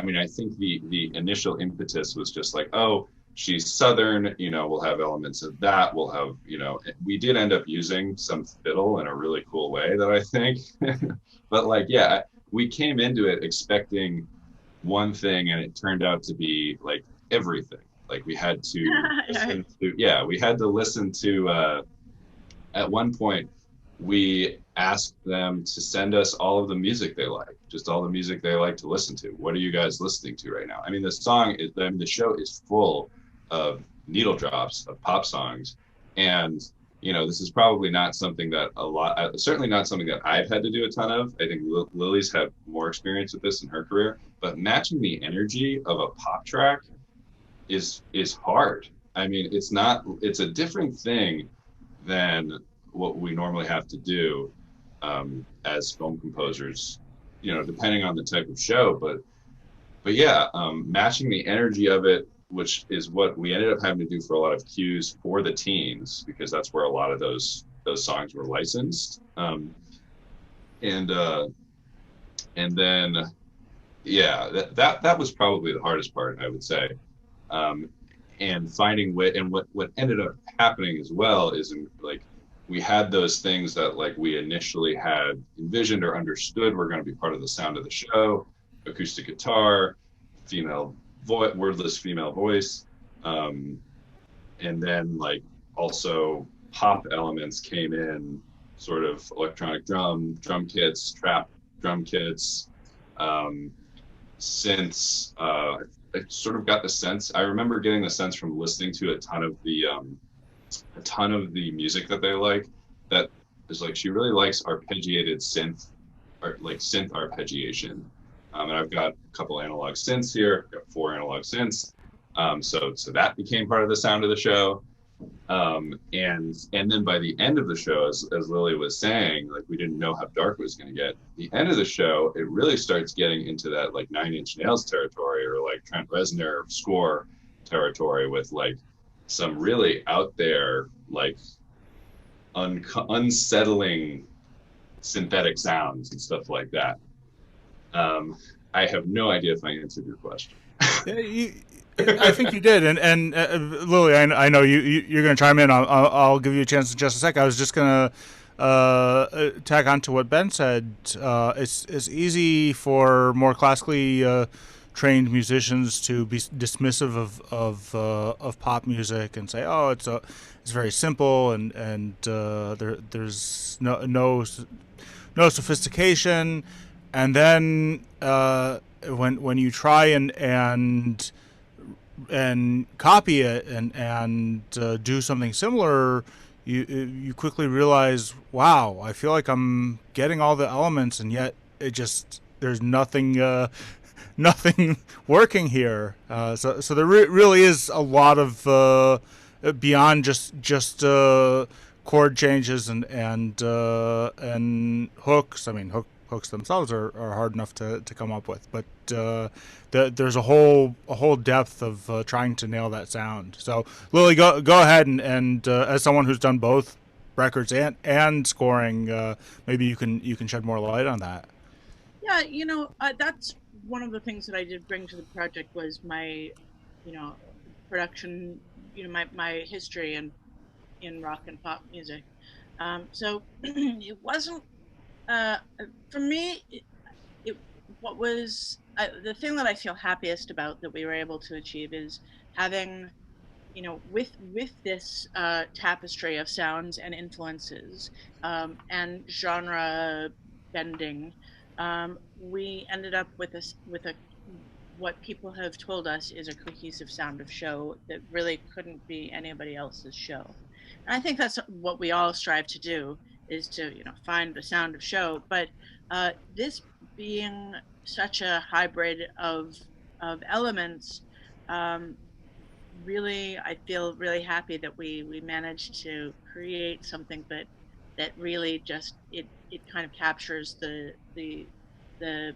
mean, I think the initial impetus was just like, oh, she's Southern, we'll have elements of that. We'll have, we did end up using some fiddle in a really cool way that I think. But like, yeah, we came into it expecting one thing and it turned out to be like everything. Like we had to listen to, yeah, we had to listen to, at one point, we asked them to send us all of the music they like, just all the music they like to listen to. What are you guys listening to right now? I mean, the show is full of needle drops of pop songs. And, this is probably not something that certainly not something that I've had to do a ton of. I think Lily's had more experience with this in her career, but matching the energy of a pop track is hard. I mean, it's a different thing than what we normally have to do as film composers, depending on the type of show. But yeah, matching the energy of it, which is what we ended up having to do for a lot of cues for the teens, because that's where a lot of those songs were licensed. And and then yeah, that was probably the hardest part, I would say. Um, and finding what ended up happening as well is like we had those things that like we initially had envisioned or understood were going to be part of the sound of the show: acoustic guitar, wordless female voice, um, and then like also pop elements came in, sort of electronic drum kits, trap drum kits, um, synths. I sort of got the sense. I remember getting the sense from listening to a ton of the music that they like, that is like she really likes arpeggiated synth, or like synth arpeggiation. And I've got a couple analog synths here. I've got 4 analog synths. So that became part of the sound of the show. And then by the end of the show, as Lily was saying, like we didn't know how dark it was going to get. The end of the show, it really starts getting into that like Nine Inch Nails territory, or like Trent Reznor score territory, with like some really out there, like unsettling synthetic sounds and stuff like that. Um, I have no idea if I answered your question. Yeah, I think you did, and Lily, I know you're going to chime in. I'll give you a chance in just a sec. I was just going to tag on to what Ben said. It's easy for more classically trained musicians to be dismissive of pop music and say, oh, it's very simple, and there's no sophistication. And then when you try and copy it and do something similar, you quickly realize, wow, I feel like I'm getting all the elements, and yet it just there's nothing nothing working here. So there really is a lot of beyond just chord changes and hooks. I mean, hooks themselves are hard enough to come up with, but there's a whole depth of trying to nail that sound. So Lily, go ahead and as someone who's done both records and scoring, maybe you can shed more light on that. Yeah, that's one of the things that I did bring to the project was my, you know, production, my history in rock and pop music. So it wasn't uh, for me. It what was the thing that I feel happiest about that we were able to achieve is having, with this tapestry of sounds and influences and genre bending, we ended up with a what people have told us is a cohesive sound of show that really couldn't be anybody else's show. And I think that's what we all strive to do, is to find the sound of show. But this being such a hybrid of elements, um, really, I feel really happy that we managed to create something that really just it kind of captures the the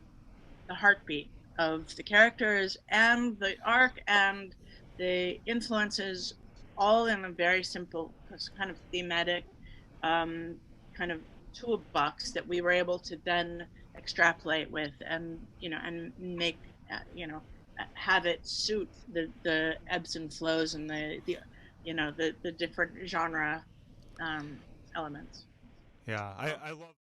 heartbeat of the characters and the arc and the influences, all in a very simple kind of thematic um, kind of toolbox that we were able to then extrapolate with, and and make have it suit the ebbs and flows and the different genre um, elements. Yeah, I love